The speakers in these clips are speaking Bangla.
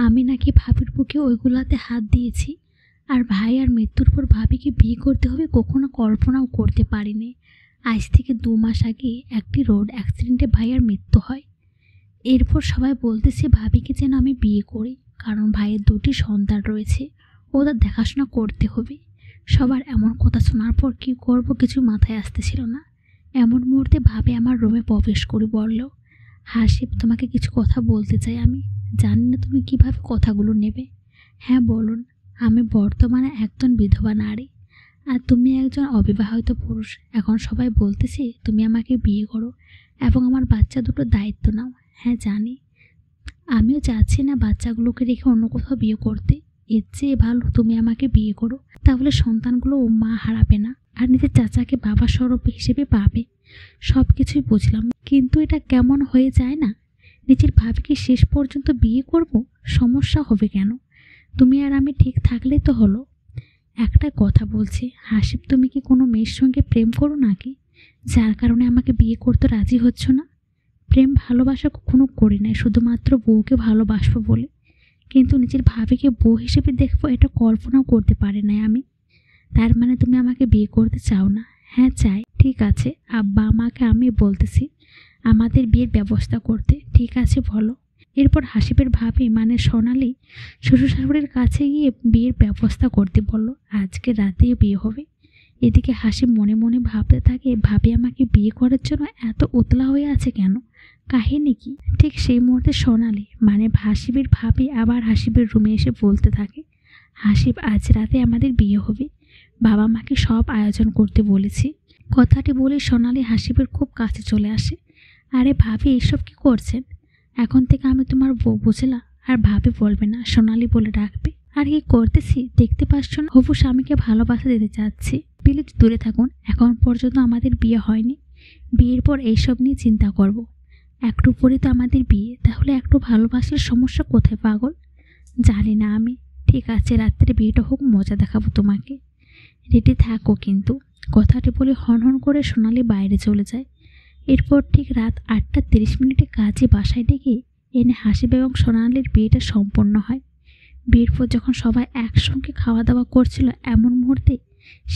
আমি নাকি ভাবির বুকে ওইগুলাতে হাত দিয়েছি। আর ভাই আর মৃত্যুর পর ভাবিকে বিয়ে করতে হবে কখনো কল্পনাও করতে পারিনি। আজ থেকে 2 মাস আগে একটি রোড অ্যাক্সিডেন্টে ভাইয়ার মৃত্যু হয়। এরপর সবাই বলতেছে ভাবিকে যেন আমি বিয়ে করি, কারণ ভাইয়ের 2টি সন্তান রয়েছে, ওদের দেখাশোনা করতে হবে। সবার এমন কথা শোনার পর কি করব কিছু মাথায় আসতেছিল না। এমন মুহূর্তে ভাবি আমার রুমে প্রবেশ করে বলল, হাসিব, তোমাকে কিছু কথা বলতে চাই। আমি জানি না তুমি কিভাবে কথাগুলো নেবে। হ্যাঁ বলুন। আমি বর্তমানে একজন বিধবা নারী, আর তুমি একজন অবিবাহিত পুরুষ। এখন সবাই বলতেছে তুমি আমাকে বিয়ে করো এবং আমার বাচ্চা দুটোর দায়িত্ব নাও। হ্যাঁ জানি, আমিও চাচ্ছি না বাচ্চাগুলোকে রেখে অন্য কোথাও বিয়ে করতে। এর চেয়ে ভালো তুমি আমাকে বিয়ে করো, তাহলে সন্তানগুলো ও মা হারাবে না আর নিজের চাচাকে বাবা স্বরূপ হিসেবে পাবে। সব কিছুই বুঝলাম, কিন্তু এটা কেমন হয়ে যায় না? নিজের ভাবিকে শেষ পর্যন্ত বিয়ে করব? সমস্যা হবে কেন? তুমি আর আমি ঠিক থাকলেই তো হলো। একটা কথা বলছি হাসিব, তুমি কি কোনো মেয়ের সঙ্গে প্রেম করো নাকি, যার কারণে আমাকে বিয়ে করতে রাজি হচ্ছ না? প্রেম ভালোবাসা কখনো করি নাই, শুধুমাত্র বউকে ভালোবাসবো বলে। কিন্তু নিজের ভাবিকে বউ হিসেবে দেখবো এটা কল্পনাও করতে পারি নাই আমি। তার মানে তুমি আমাকে বিয়ে করতে চাও না? হ্যাঁ চাই। ঠিক আছে, আব্বা আমাকে আমি বলতেছি আমাদের বিয়ের ব্যবস্থা করতে। ঠিক আছে বলো। এরপর হাসিবের ভাবি মানে সোনালি শ্বশুর শাশুড়ির কাছে গিয়ে বিয়ের ব্যবস্থা করতে বলল। আজকে রাতেই বিয়ে হবে। এদিকে হাসিব মনে মনে ভাবতে থাকে, ভাবি আমাকে বিয়ে করার জন্য এত উতলা হয়ে আছে কেন, কাহিনী কি? ঠিক সেই মুহূর্তে সোনালি মানে হাসিবের ভাবি আবার হাসিবের রুমে এসে বলতে থাকে, হাসিব, আজ রাতে আমাদের বিয়ে হবে, বাবা মাকে সব আয়োজন করতে বলেছি। কথাটি বলে সোনালি হাসিবের খুব কাছে চলে আসে। আরে ভাবি, এসব কি করছেন? এখন থেকে আমি তোমার বউ, বুঝলা? আর ভাবি বলবে না, সোনালি বলে ডাকবে। আর কি করতেছি দেখতে পাচ্ছ না? হবু স্বামীকে ভালোবাসা দিতে চাচ্ছি। প্লিজ দূরে থাকুন, এখন পর্যন্ত আমাদের বিয়ে হয়নি। বিয়ের পর এইসব নিয়ে চিন্তা করব। একটু পরে তো আমাদের বিয়ে, তাহলে একটু ভালোবাসার সমস্যা কোথায় পাগল? জানি না আমি। ঠিক আছে, রাত্রে বিয়েটা হোক, মজা দেখাবো তোমাকে। রেডি থাকো কিন্তু। কথাটি বলে হনহন করে সোনালি বাইরে চলে যায়। এরপর ঠিক রাত 8:30 কাজে বাসায় ডেকে এনে হাসিব এবং সোনালির বিয়েটা সম্পন্ন হয়। বিয়ের পর যখন সবাই একসঙ্গে খাওয়া দাওয়া করছিল, এমন মুহূর্তে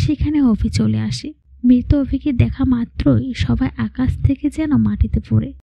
সেখানে অভি চলে আসে। মৃত অভিকে দেখা মাত্রই সবাই আকাশ থেকে যেন মাটিতে পড়ে।